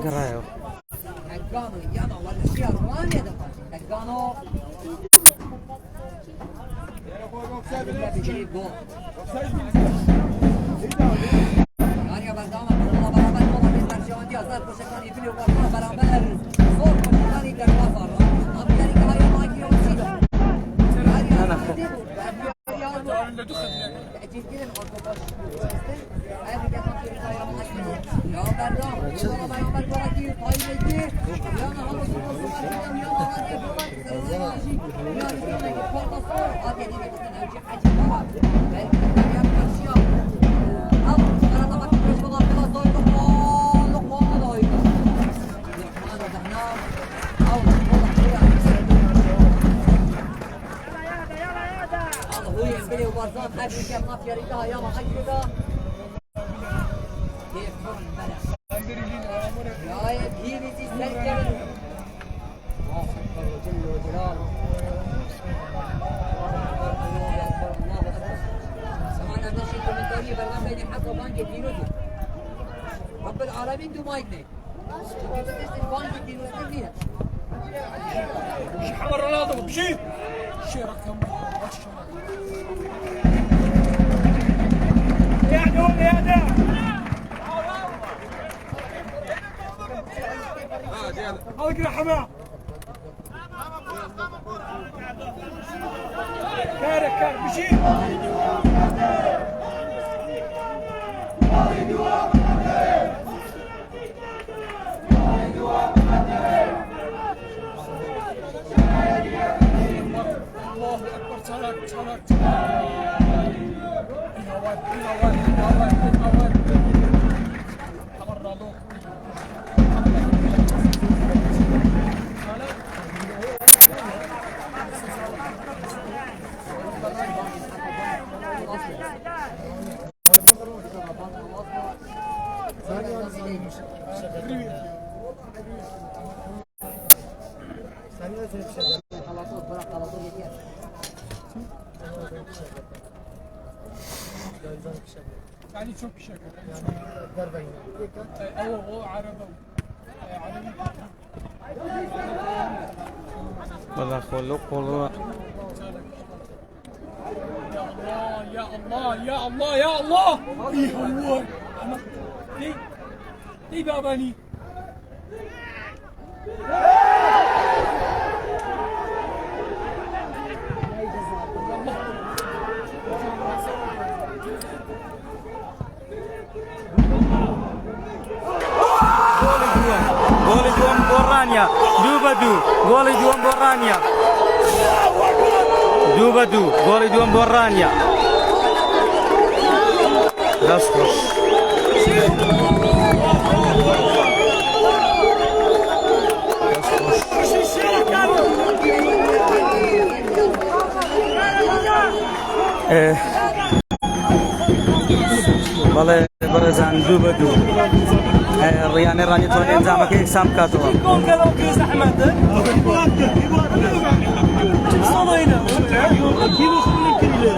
Grajo. Dagano, jano, guarda sia Romagna da parte. Dagano. Yani berdama bununla beraber olan bir tercih cihazlar koşakan ipili ulaşma beraber zor koşakan ipler var. Abileri gayet makine olsaydı. Ciddiyen arkadaş. Hayır bir kere ya berdam. Bununla beraber kolaki paylaştı. Yana havası olsun. Yana havası olsun. Yani sana git portası. Hadi yine gitsin. Önce hacı baba. Belki de yapmışıyor. Al. Arada bak bir falan biraz doydu. Lokma da doydu. Lokma da dahna. Al. Bile وبرزان حاجة كم مافيا رجال يا ما حاجة كده كيف كون بلا يا هي بيجي سلكر جل وجلاله سمعنا نشيد من دوري برغم بين حق وبانك دينوتي رب العالمين دو مايتني بانك دينوتي فيها حمر رونالدو بشي شي رقم يا دول يا ده اقرا حمام كارك بشي الله اكبر صلاه صلاه يعني çok şaka. O araba. Valla kolluk kolu. Ya Allah ya Allah ya Allah. İyi Allah. Ne babani? Gol juan Borrania, 2-2. Gol juan Borrania. 2-2. Gol juan Borrania. Rasmus. Vale, barazan 2-2. Riane rani tuan enjama ke exam ka to. Kong kalau ke Ahmad. Sana ina. Kilo khulin kilo.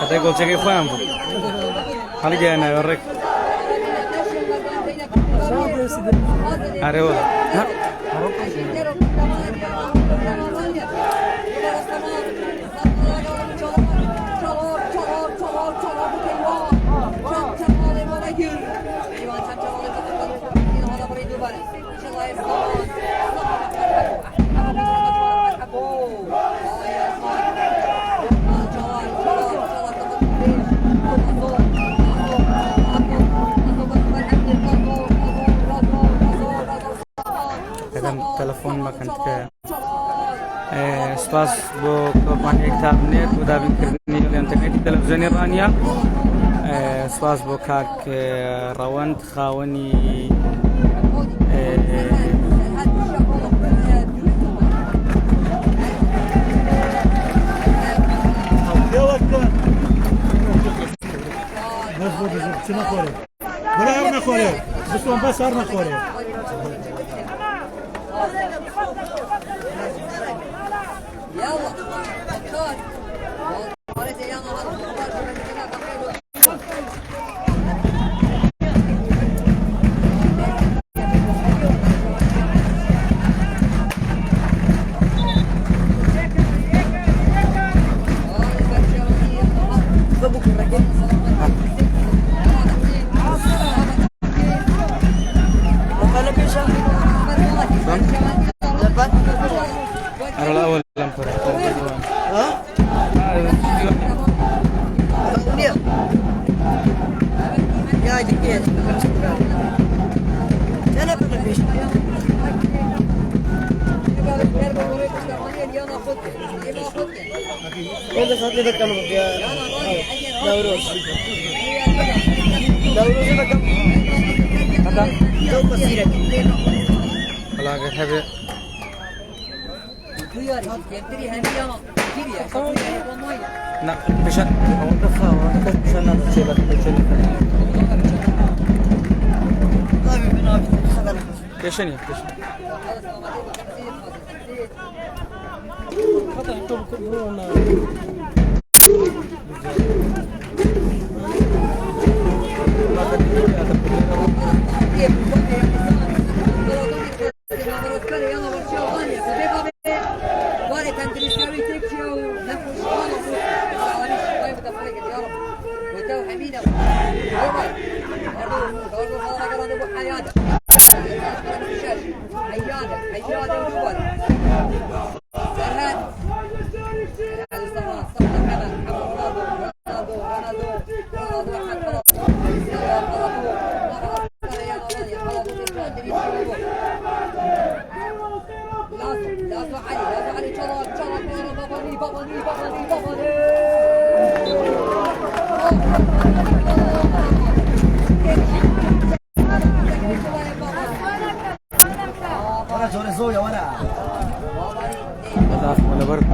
Kata gol cek apa yang bu? Kali dia na orek. Areo. سپاس بۆ کۆمپانیای کتابنێت بۆ دابینکردنی لە ئینتەرنێتی تەلەڤیزیۆنی ڕانیا. سپاس بۆ کاک ڕەوەند خاوەنی يلا بطال ولد يلا أنا الأول لم فرق. يا جديد أنا بقول هذا صوتي بكم يا نوروز بكم هذا لو بصيرك ولا غير خياري يبتدي هنيا كذي لا بشان هو دفع بشان نشيلك كيشني ولا برد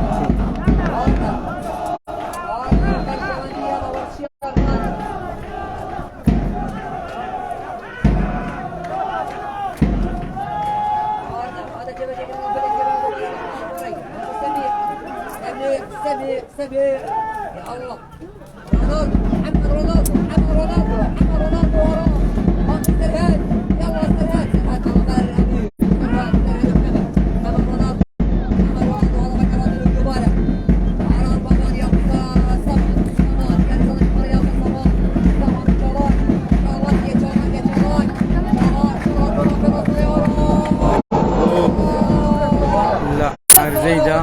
سبع يا الله رونالدو محمد رونالدو محمد رونالدو محمد رونالدو وراه باقي سرهاد يلا سرهاد سرهاد والله غير الامير سرهاد محمد رونالدو محمد رونالدو والله ما كان رونالدو الجبالة على البطل يا صبر صبر كان صبر يا صبر صبر جلال جلال يا جلال يا جلال لا زيدة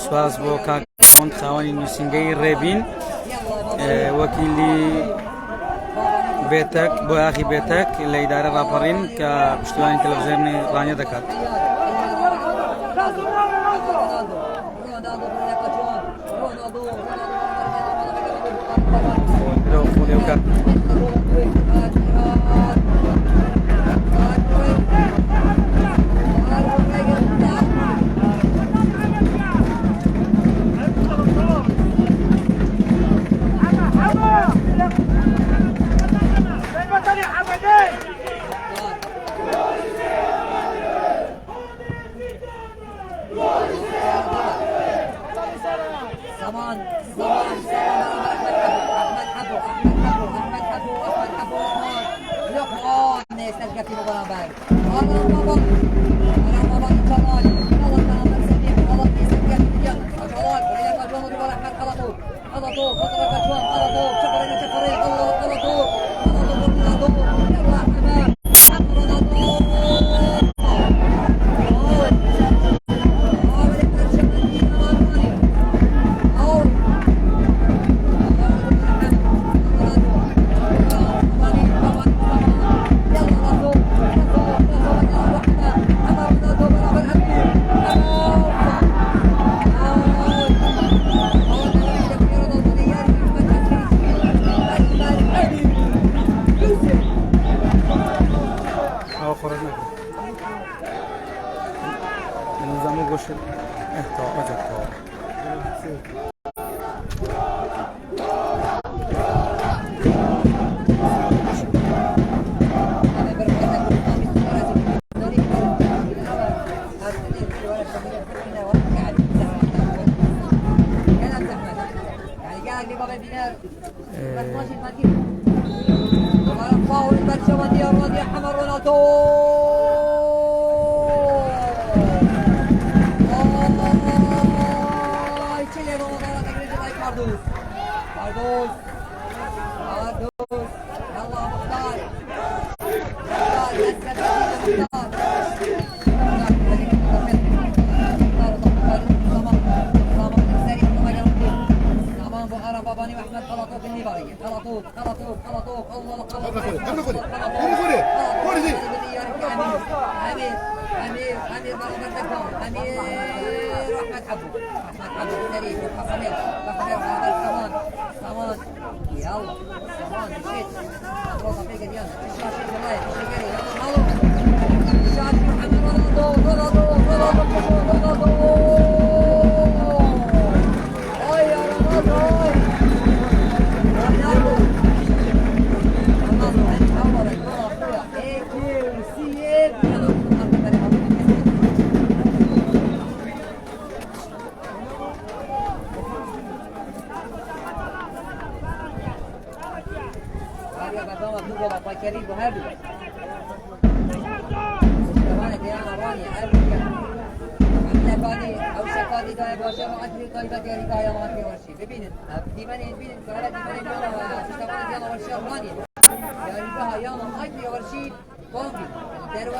سپاس بۆ کاک ڕەوەند خاوەنی نووسینگەی ڕێبین وەکیلی بێتەک بۆ ئاخی بێتەک لە ئیدارە ڕاپەڕین کە پشتیوانی تەلەڤیزیۆنی ڕانیە دەکات. سمان أحمد حبو لقمان نستلقى في مباراة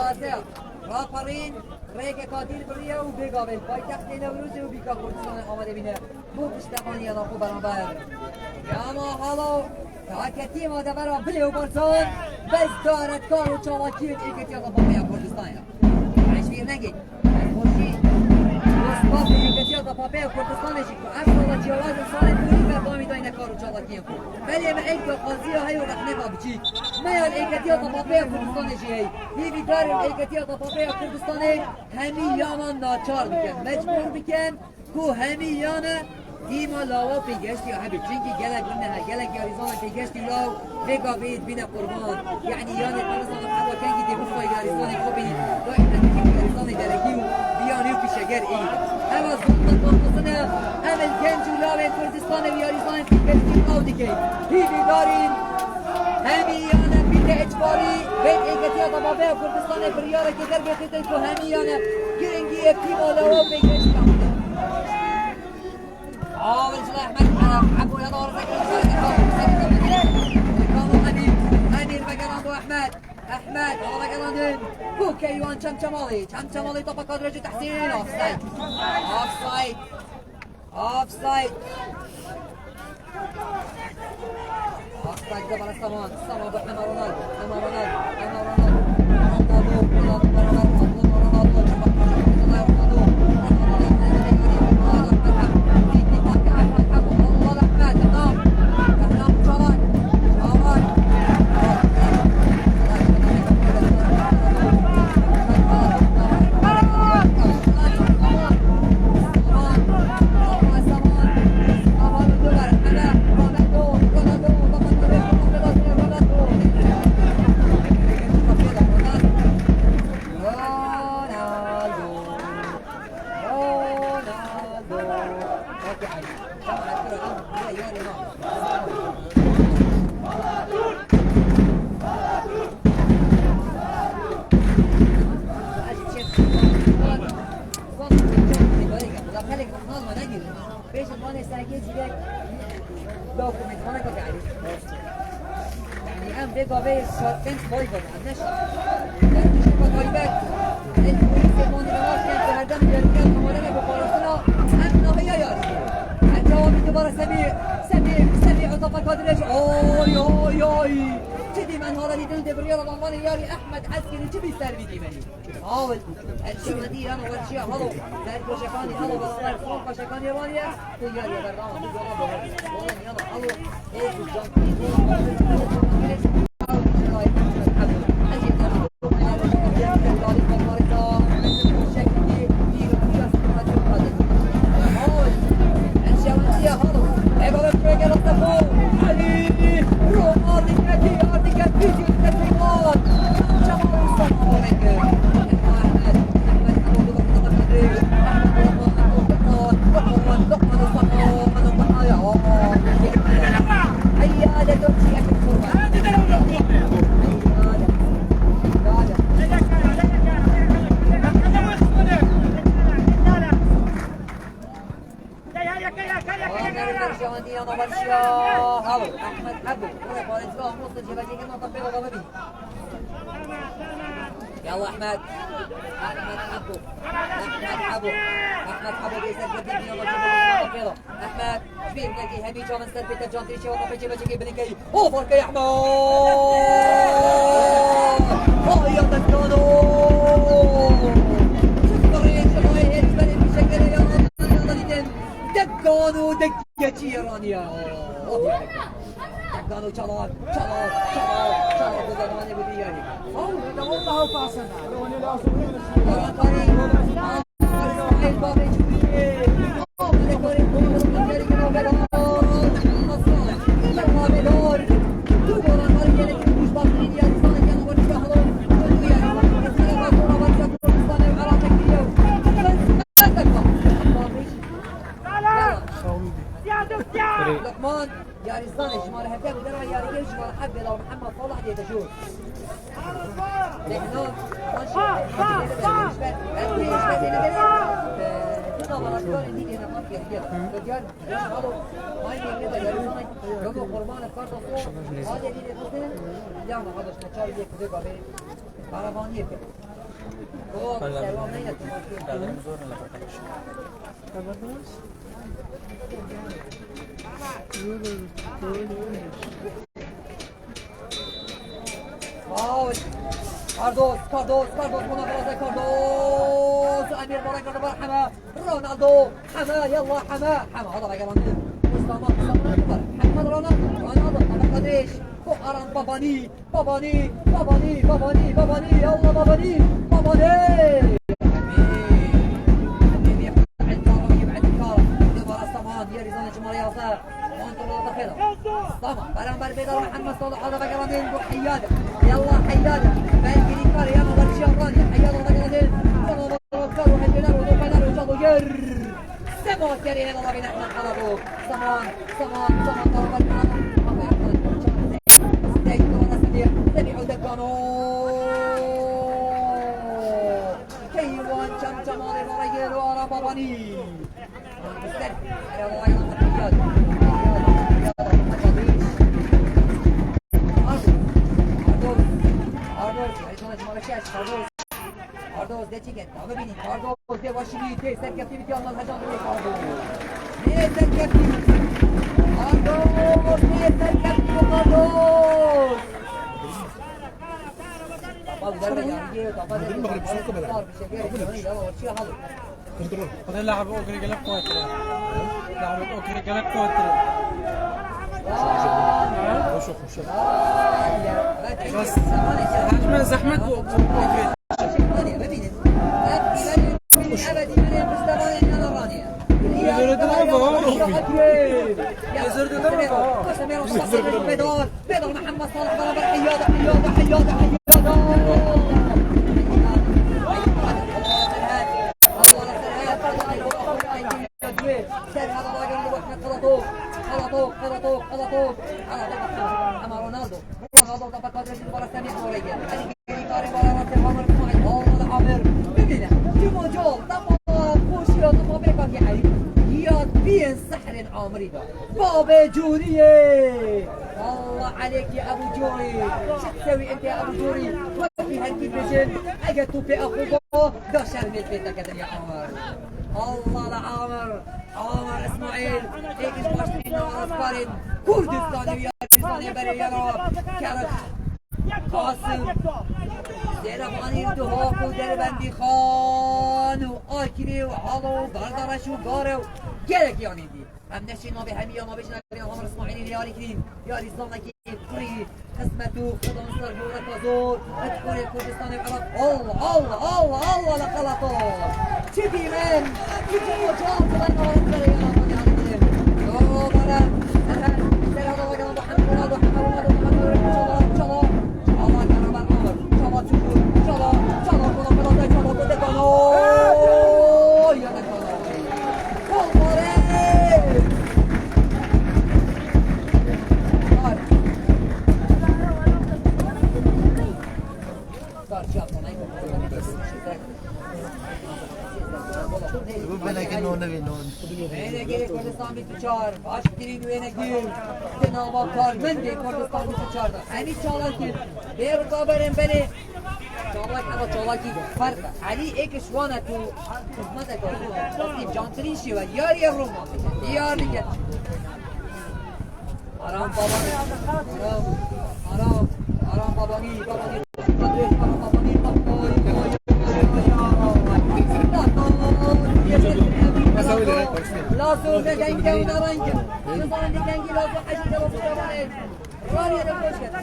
غلط راپرین ریک کادیر بریه و بگاوه پایتخت نوروزی و بیکا کردستان آمده بینه بو پشتقانی انا خوب برانبر یا ما حالا تاکتی ما دبرا بلی و برسان بز دارد کار و چالاکیت ایکتی انا بامیا کردستان عشبیر نگید خوشی وستاف ایکتی انا بامیا کردستانشی که افضل جواز سال دوری بر بامی داینه کار و چالاکیت کن بلی ما ایک قاضی های و رخنه با بچی میان ایکتی انا بامیا کردستانشی هی هیوی داریم ایکتی انا بامیا کردستانه همی یامان ناچار بکن مجبور بکن کو همی یانه دیما لاوا پیگشتی حبیب چنگی گلک بنها گلک یاریزان پیگشتی لاو بگا بید بین قربان یعنی یعنی قرصان حوا کنگی دی بخوای یاریزان کو بینید و احتمالی یاریزان درگی و بیانی و پیشگر اید اما زلطان قصنه امل گنج و لاو کردستان و یاریزان پیگشتی او دیگه هیوی داریم همیانه بیت اجباری بیت ایگتی آدابابه و کردستان بریاره که در بیتیده که همیانه گرنگی پیما لاوا پیگشتی والله احمد حبوا يا دور امير بقران ابو احمد والله بقران بو كيوان شمشمالي طبق درجه تحسين اوف سايد قبل السمان بحنا رونالدو كلك نظمة نجد بيش الماني ساكين سيدك دوكومنت مانك وقاعد يعني أم بيقى بيش فينس بويقة عندناش لأن تشوفها طيبات البوليس الماني بلاش كانت تهدم يركان كمالنا بقارسنا أنه هي ياري الجواب انتبار سميع وطفى كادريش أوي أوي أوي كذي من هذا اللي تنتبه بالرياضة الألماني ياري أحمد عسكري كذي سيرفي ديماني حاول الشغلتي أنا والشيء هذا ذلك وشكاني هذا والله الصوت وشكاني رانيا تياري برنامج والله يلا حلو إيه يلا احمد حبو بيسجل بالدنيا والله احمد شبيه بلاقي هبي جا من سربيته جان تريشي وطفي جيبه جيبه بلنكي اوفر كي احمد يا دكانو دكانو دكتي رانيا دكانو çalar kuzanmane bu diyari. ده والله فاصل لوني لازم لقمان يا رزان شمال هكذا ودرع يا رجال شمال حبي لو محمد صلاح دي تشوف لكن هون كاردوس مناظرة كاردوس أمير بركة حما رونالدو حما يلا حما هذا بقى رونالدو محمد رونالدو أبو قديش فقران باباني يلا باباني برامبر بيدار محمد صلاح هذا بقى رونالدو حيادة يلا حيادة بالكري كاري يلا برشي رانيا حيادة بقى رونالدو وكارو هنجلر ودوبلر وجادو ير سمان كري هنا الله بينا احنا حلبو سمان ضربت سمعوا دكانو كيوان شمشمالي ورجل ورا باباني Cardoz de çiğet, abi beni Cardoz de başını ite, serkefti bitiyor anlatacağım diye Cardoz. Niye serkefti? Cardoz, niye serkefti bu Cardoz? Baba bu derbe yani, baba derbe. هذا لاعب اوكري قلب كوتر لاعب اوكري قلب كوتر بس حجم زحمة اوكري بيدر محمد صلاح برابر حيادة خلطوك اما رونالدو طبقات رجل برا سميع ورجل هذه كاري برا راس الحمر الصاعد والله عامر ببينه جيبوا جول طبعا بوشيو طبعا بيكا في حي دين سحر عمري ده بابا جوري الله عليك يا ابو جوري شو تسوي انت يا ابو جوري وفي هالديفيجن اجت في اخوه ده شرمت بيتك يا عمر الله لعمر عمر اسماعيل هيك باش انه اسبارين كردستاني يا كردستاني بري يا كرك قاسم زیربانی دهاک و دربندی خان و آکری و حالا و بردارش و گاره و گرک یانیدی هم نشین ما به همی یا ما بشنه کنیم همار اسماعیلی یاری کریم یاری زانکی کری قسمت و خدا مصدر جورت بازور اتکوری کردستان عراق الله الله الله الله لخلطو چی دیمن چی جو جان کلای نوارد بره یا نوارد یاری کنیم رو بره سر هدا وگرم محمد ولاد و محمد ولاد و محمد ولاد و چلا الله کرم الامر چلا چکور چلا چلا کنا کنا چلا کده کنو یا نکنو کلماره وینگی کردستان 24 باشترین وینگی جناب کارمند کردستان 24 همین چالاکی به رقابرم بله چالاک اما چالاکی فرق علی ایک شوانه تو خدمت کردستان جانترین شیوه یاری روما یار دیگه آرام بابا آرام بابانی لازم جنگه و نرنگه نظام جنگی لازم حشیده و بطرمان رانیه رو خوش کرد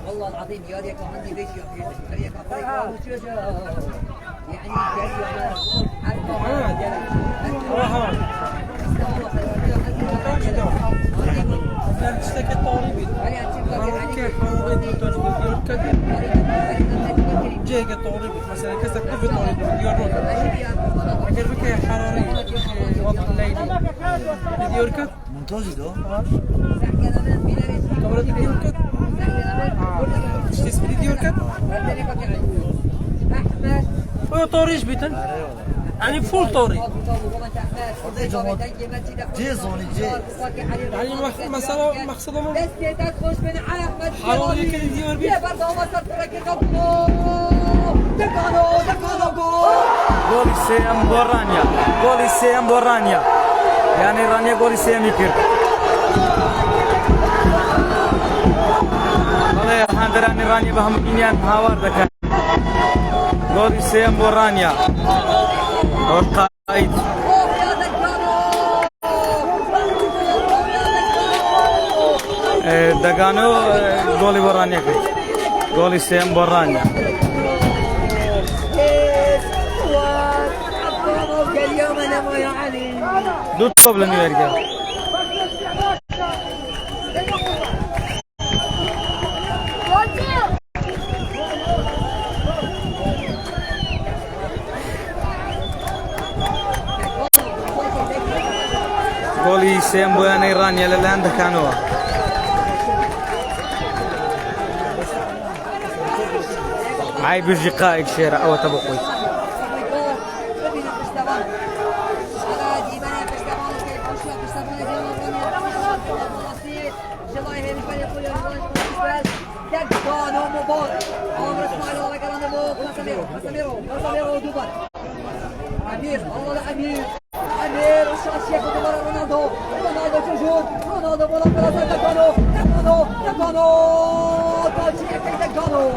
والله العظيم يا ريك عندي فيديو يا ريك أفريقيا يعني جاي طوري مثلا كسر كيف طوري يورون اگر بك حراري وقت الليل بدي يركض منتوجي دو كبر بدي يركض ايش بدي يركض هو طوريش بيتن يعني فول طوري جي زوني جي يعني مثلا مقصده مو حراري كده ديور بيت گلی سیم بورانیا یعنی رانیا گلی سیمی کرد والله هندرانی رانیا به هم اینیان هاوار دکن گلی سیم بورانیا اور قاید دگانو گلی بورانیا کرد گلی سیم بورانیا دو طوب لم يرجع قولي سيم بويان إيران يلا لان دكانوا عاي بيجي قائد شارع أو تبقي أمير الله أمير أمير الشخصية كتبرا رونالدو تجود رونالدو بولا بلازا تكانو تاجي أكيد تكانو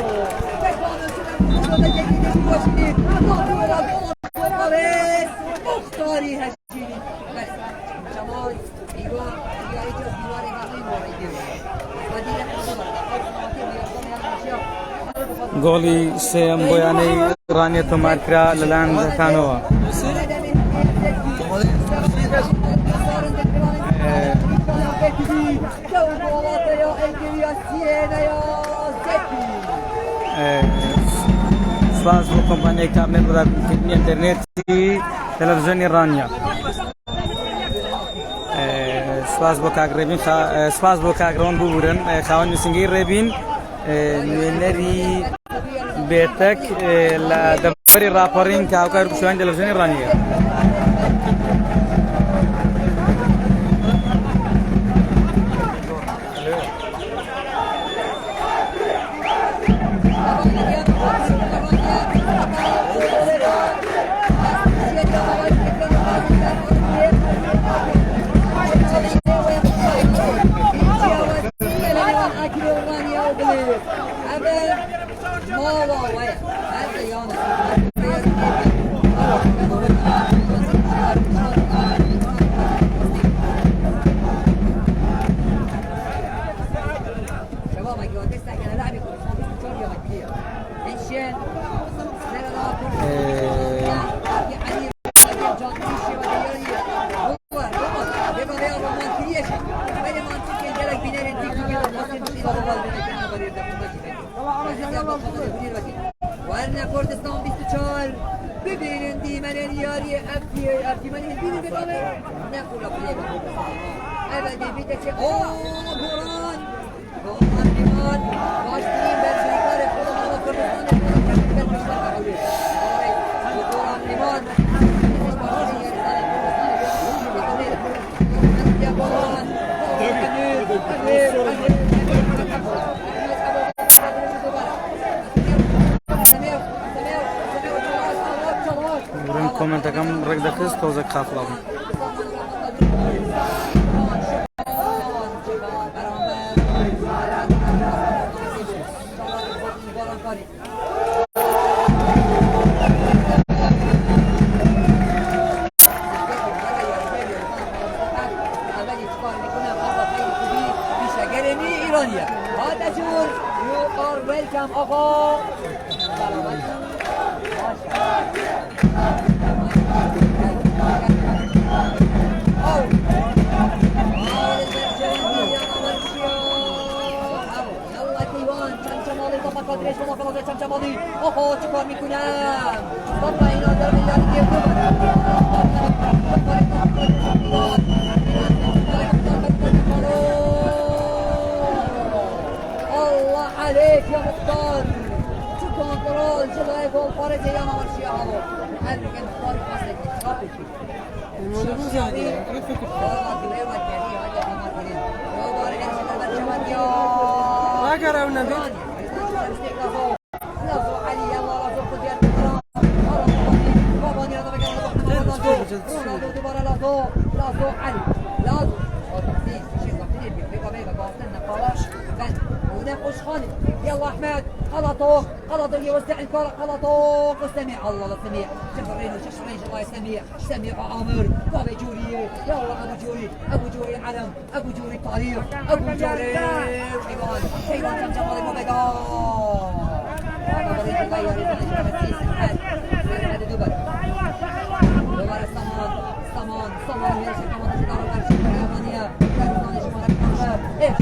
سنة جديدة في واشنطن ناطورة بولاريس مختاري هشيمي بس جمال إيوان يعيش ديواري غالين وعيدين گلی سیم بویانی رانی تو مارکرا للاند دکانوا سپاس بو کمپانی کابل بودا اینترنتی تلویزیون ایرانیا سپاس بو کاغربین سپاس بو کاغرون بودن خوان نسنگی ربین نری بيتك لا دبري رابرين كاوكر بشوان تلفزيون إيرانية ببینن دیمن یاری افتی من ببینن ببینن نقول لك ابدا بيدك قران قران واشترين بالشركات الخضراء والكردستان قران لمن يا قران Buranın komentakam rekda kız tozak kafladım. هذا جور you are welcome أخو أخو چیکار میکنم بابا اینا دارم یاد الله عليك يا مختار شو كنترول شو لايف وفارس يا مارشي هذا هل كان مختار قصدك تخافي ما قرأنا ذي يلا احمد غلطوك غلطوك يوزع الكره غلطوك استمع الله لا سميع شفرين وششرين الله سميع سميع عامر بابا جوري يلا ابو جوري العلم ابو جوري التاريخ ابو جوري حيوان شمشم الله بابا هذا بدي يغير هذا دبر السمان يا شيخ محمد الشيخ ايه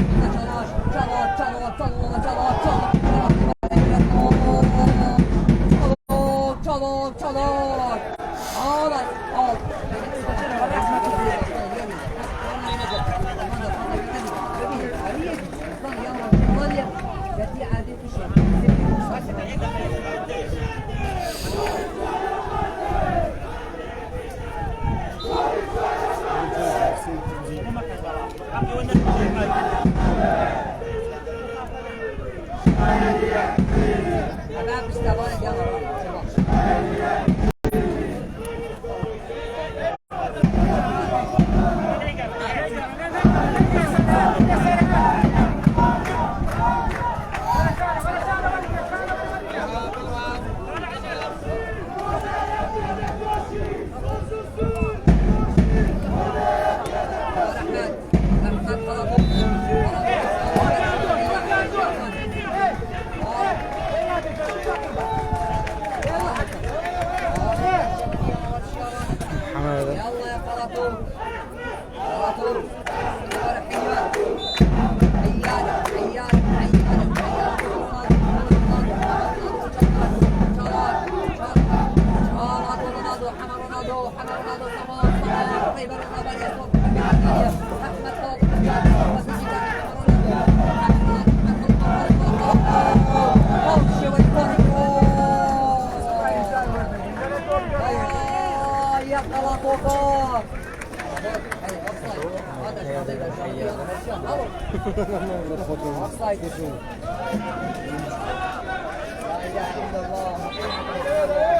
çalak ağlar al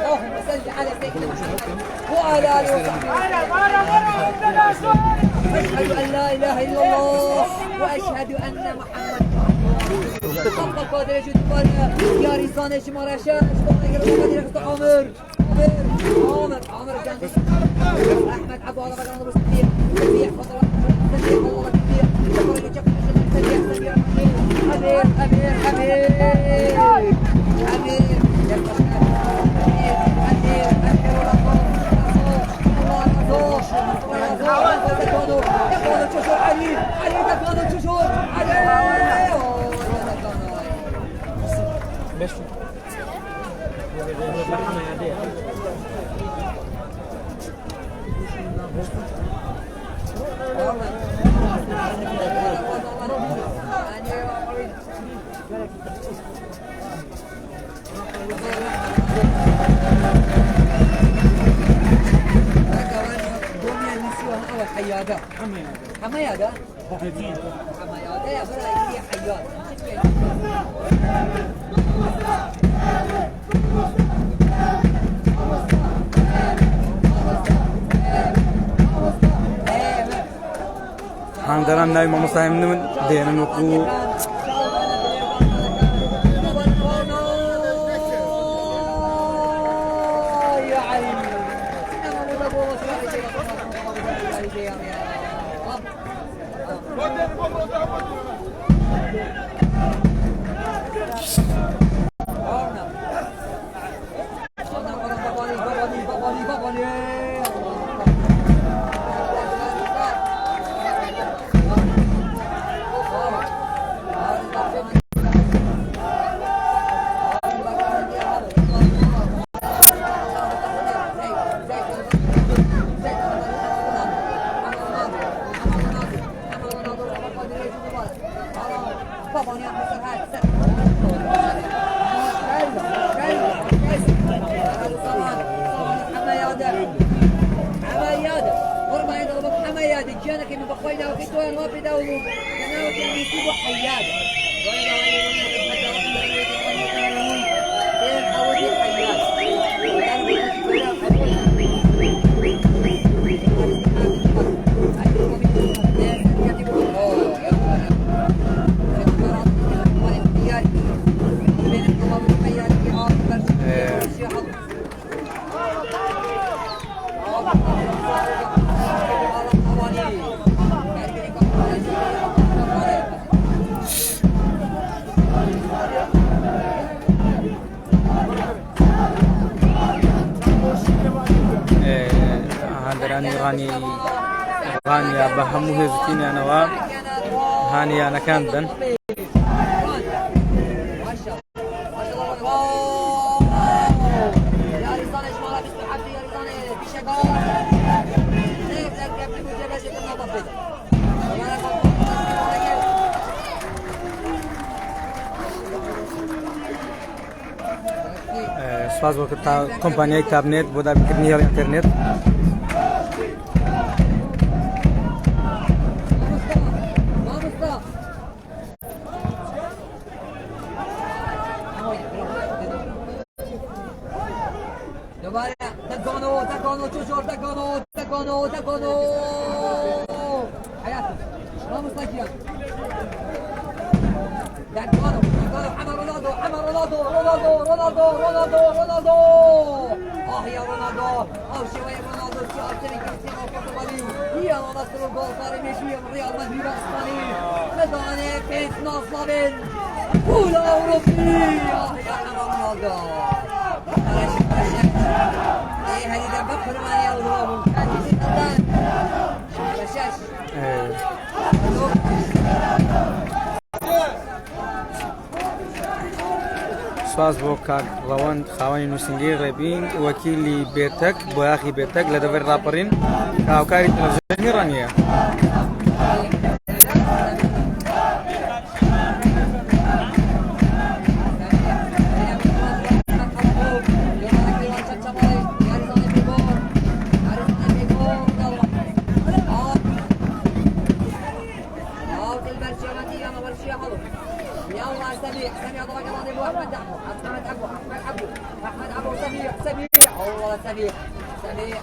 اللهم صل على سيدنا محمد وعلى اله وصحبه اشهد ان لا اله الا الله واشهد ان محمد حق القادر يجود يا رسالة شمارشة عامر احمد ابو الله بقى ابو سفير سفير فضل سفير الله سفير سفير امير بس حميادة حميادة حميادة يا برا حياد عندنا نايم مصايم من دين النقو غاني بهمو هزتيني أنا هاني أنا كان بن سواز وقت كومبانيا كابنت بودا بكرني على الإنترنت تكونوا حياتي ما مستكيا تكونوا حمر رونالدو يا رونالدو شوية رونالدو كريستيانو البرتغالي هي نصر الجول صار ماشي ريال مدريد الاسباني ميداني بيت ناصلين بطولة أوروبية يا رونالدو هذه بكر ما يوضعهم كان جدا على الشاشة سواز بوكا روان خواني نوسنجي ربين وكيلي بيتك بواخي بيتك لدفر رابرين كاوكاري تلفزيوني رانيا سميع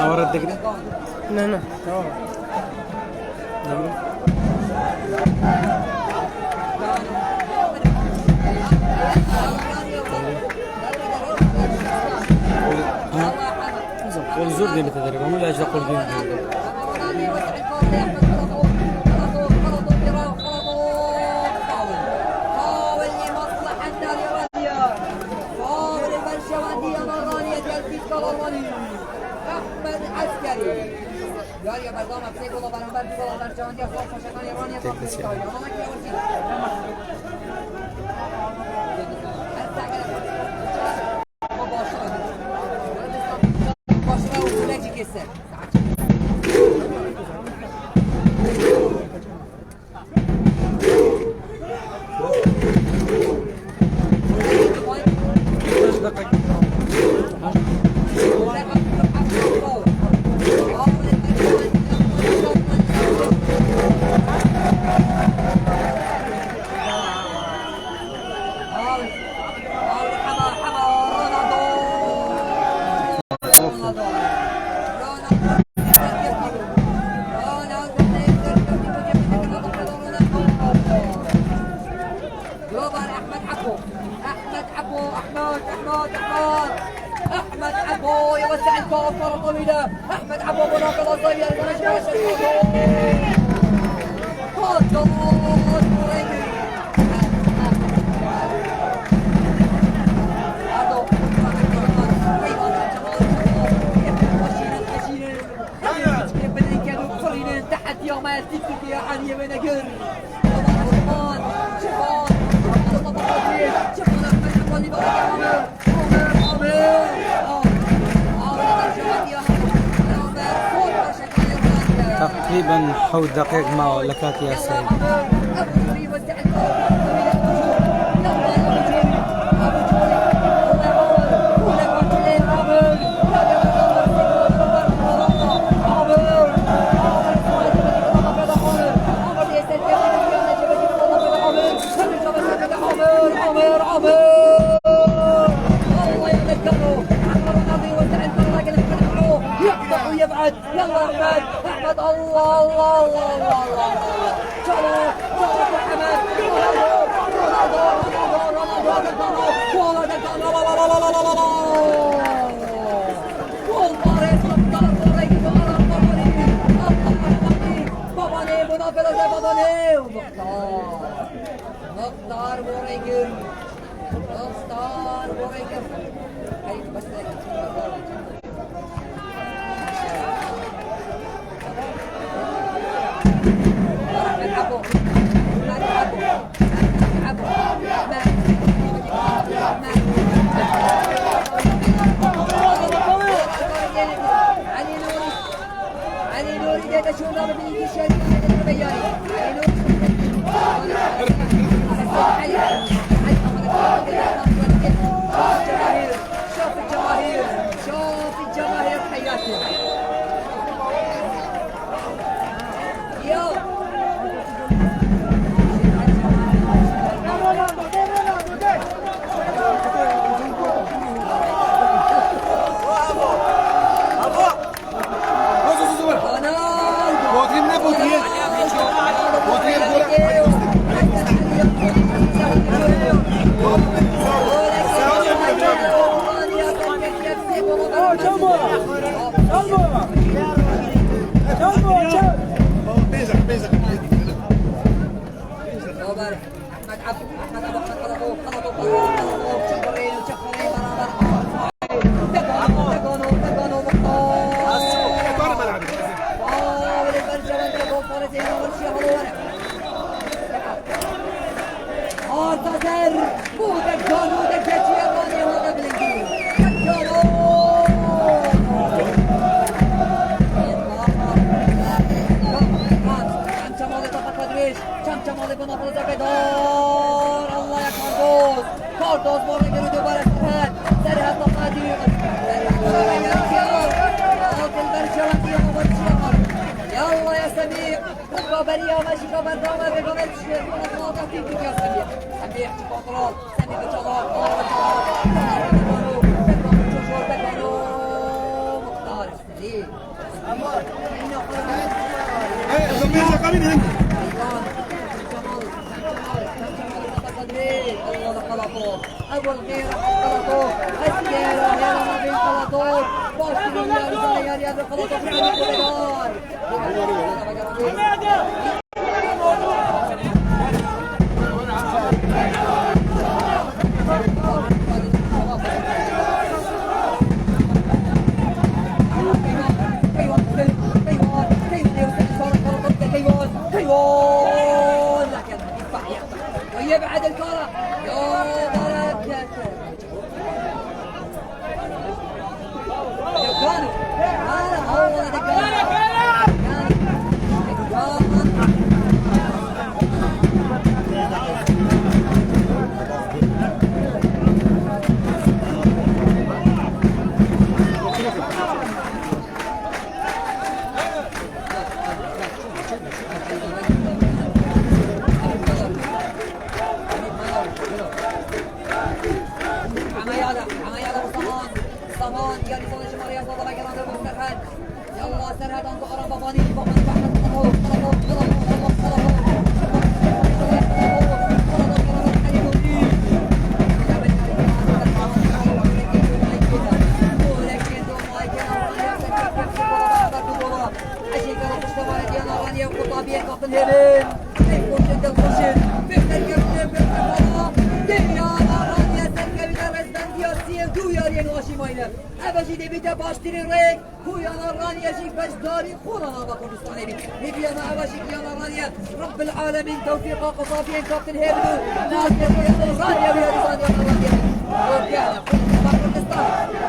ahora te crees no قول زور دي بتدرب هم لا اجل قول دي الرواني احمد عسكري جاري برنامج سيكو برابر دولا در جهان یا خواهد پاشکان ایرانی از آفریقای آماده که ورزید ما باشه و سلجی کسر احمد عبو يوسع الكره كره طويله احمد عبو مناقضه طويله تحت يوم يستيقظ يا حني من اجر تقريبا حول دقيق ما لكات يا سيد. يبعد يلا احمد احمد الله الله الله الله الله شالوه محمد مختار بوريجر بس علي نوري ده شو نام بيجي شيء ده بيجي شوف الجماهير شوف الجماهير حياتي يلا بريا ماشي كبر دراما بيقومش النقطة كيف يا سميح سميح كنترول سميح بتشالار مختار استريك ابو الغير خلطوه السيارة هي ما بين خلطوه باش يا رياض خلطوه في الكوريدور أبجي دي بيتا باشتري ريك هو يا رانيا جي بجداري خورانا بكون استاني نبي أنا أبجي يا رانيا رب العالمين توفيق قصافين كابتن هيبلو ناصر يا رانيا يا رانيا وكان باكستان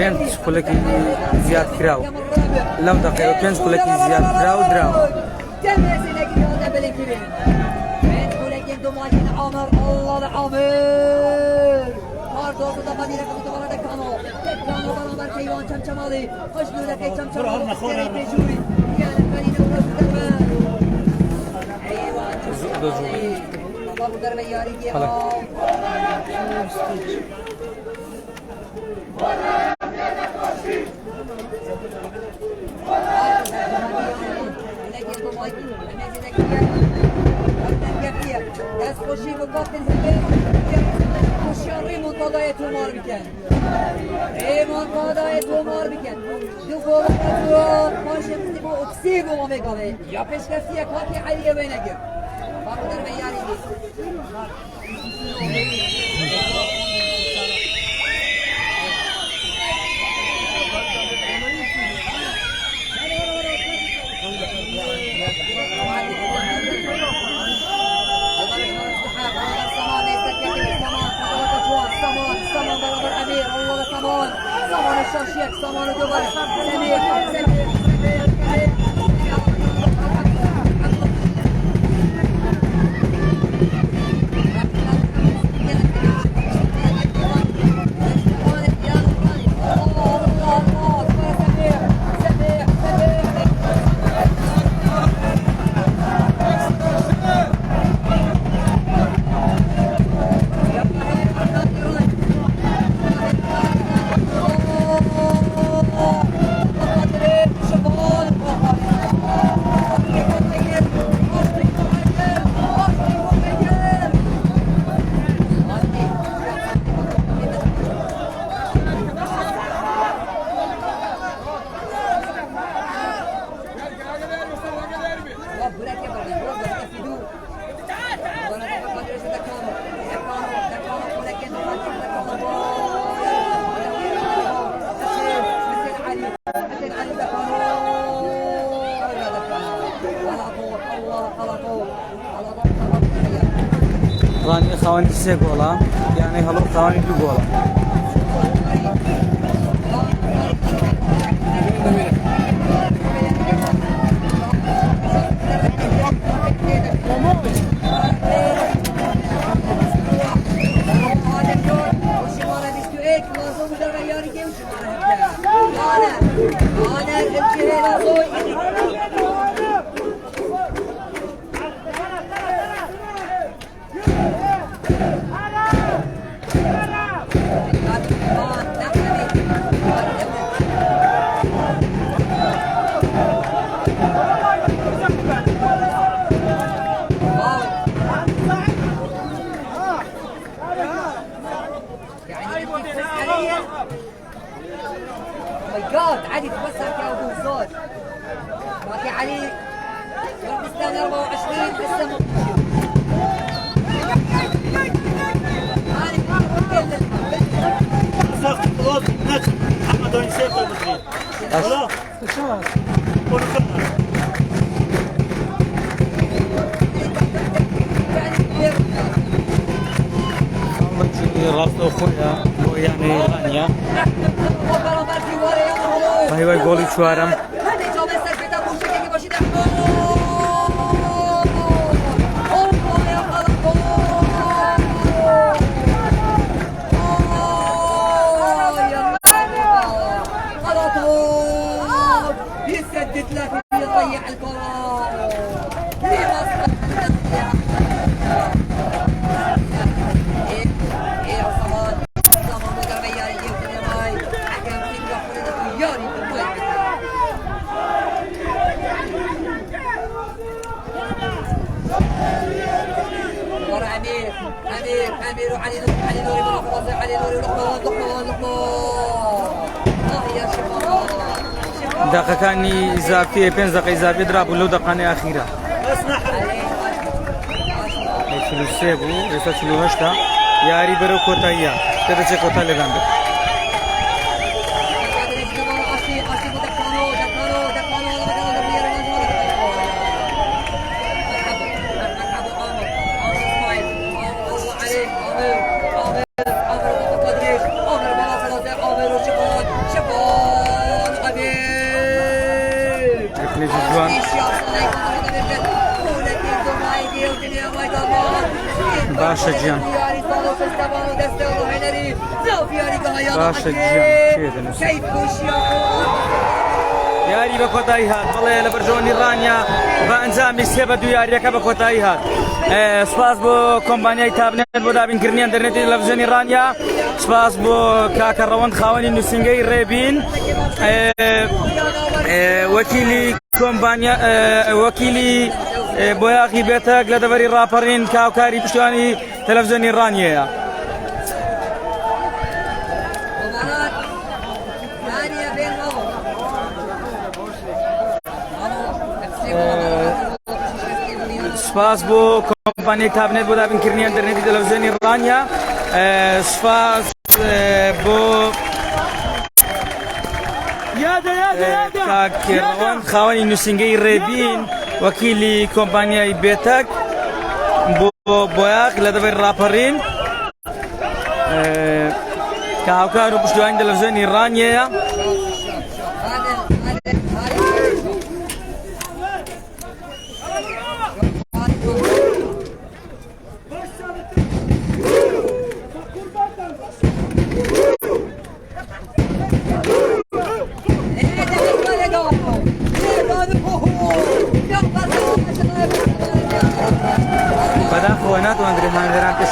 بين تقول زياد كراو لو دقيقة بين تقول زياد كراو دراو عمر الله العمر Pardon da badire ko to balada kano tekano barabar kayvan chamchamali خوشنو da kay chamchamali tejuri yani badine ko darba aywan chamchamali babu darba yari ki دست خوشی و کافتن خوشی ریمونتادای تو مار بکن ریمونتادای تو مار بکن دو گل تو ماشین با اکسی گل میگه یا پیشکستی کاتی علیه بینگه باقی در میاری سامان الشرشيك سامان دبي سمير راني خواني سيقولا يعني هلو خواني بيقولا عادي تبصر كأبو صوت باقي علي باكستان 24 لسه راسه اخويا يعني غانية فهي يقول شوارم امير علي نوري من علي نوري يا شباب دقيقة كاني إضافية 5 دقائق إضافية درابو لو دقيقة أخيرة فلوسيبو يسا فلوهشتا ياري برو كوتايا تدرس كوتا لغاندر باشا جيان باشا جيان ياري بكوتاي هات والله لبرجوني رانيا بانزامي سبدو ياري كبكوتاي هات سپاس بو کۆمپانیای تابنێت بۆ دابینکردنی ئینتەرنێتی تەلەڤیزیۆنی رانیا سپاس بۆ کاکە ڕەوەند خاوەنی نووسینگەی ڕێبین وەکیلی کۆمپانیا وەکیلی بۆیاغی بێتەک لە دەڤەری ڕاپەڕین کاوکاری پشتیوانی تەلەڤیزیۆنی رانیەیە سپاس بۆ کۆمپانیای تابنێت بۆ دابینکردنی ئینتەرنێتی تەلەڤیزیۆنی رانیا سپاس بۆ کاکە ڕەوەند خاوەنی نووسینگەی ڕێبین وەکیلی کۆمپانیای بێتەک بۆ بۆیاغ لە دەڤەری ڕاپەڕین کە هاوکار و پشتیوانی تەلەڤیزیۆنی رانیەیە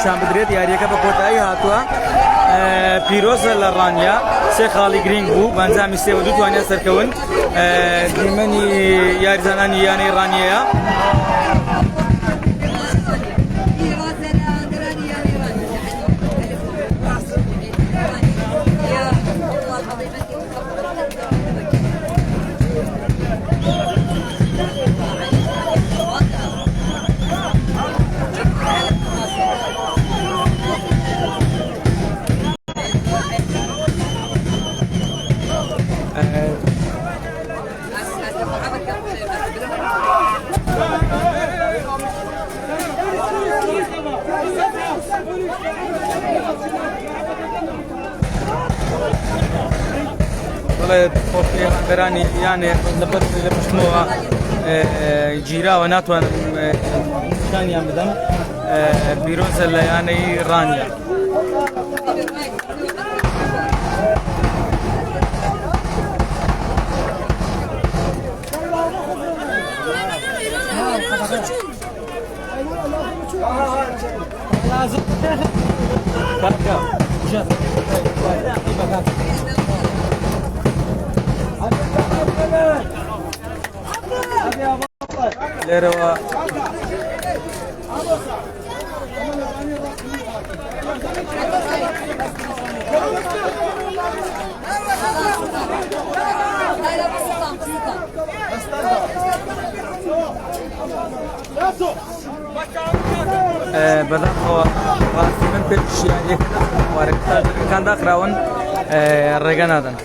شام بدرێت یاریەکە بە کۆتایی هاتووە پیرۆزە لە ڕانیا سێ خاڵی گرنگ بوو بەنجامی سێوە دوو توانیا سەرکەون دیمەنی یاریزانانی یانەی ڕانیەیە خۆپێڕانگەرانی یانێ لەبەر لە پشتمەوە گیراوە ناتوانم نیشانیان بدەم پیرۆزە لە یانەی ڕانیا لێرەوە بەداخەوە ڕاستی من پێشیان داخراون ڕێگە نادەن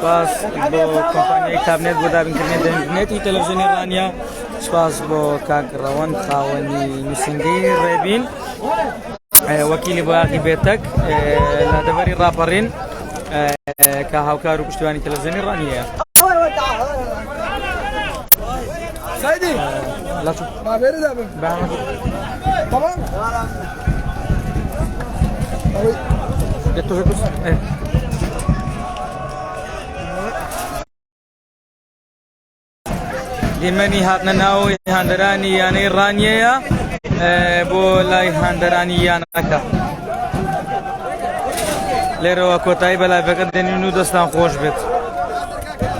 سپاس بۆ کۆمپانیای تابنێت بۆ دابینکردنی ئینتەرنێتی تەلەڤیزیۆنی رانیا سپاس بۆ کاکە ڕەوەند خاوەنی نووسینگەی ڕێبین وەکیلی بۆیاغی بێتەک لە دەڤەری ڕاپەڕین کە هاوکار و پشتیوانی تەلەڤیزیۆنی رانیەیە سعيدي ما بيرد تمام دیمەنی هاتنە ناو هاندەرانی یانەی ڕانیەیە بۆ لای هاندەرانی یانەکە لێرەوە کۆتایی بە لایڤەکە دێنین و دەستان خۆش بێت.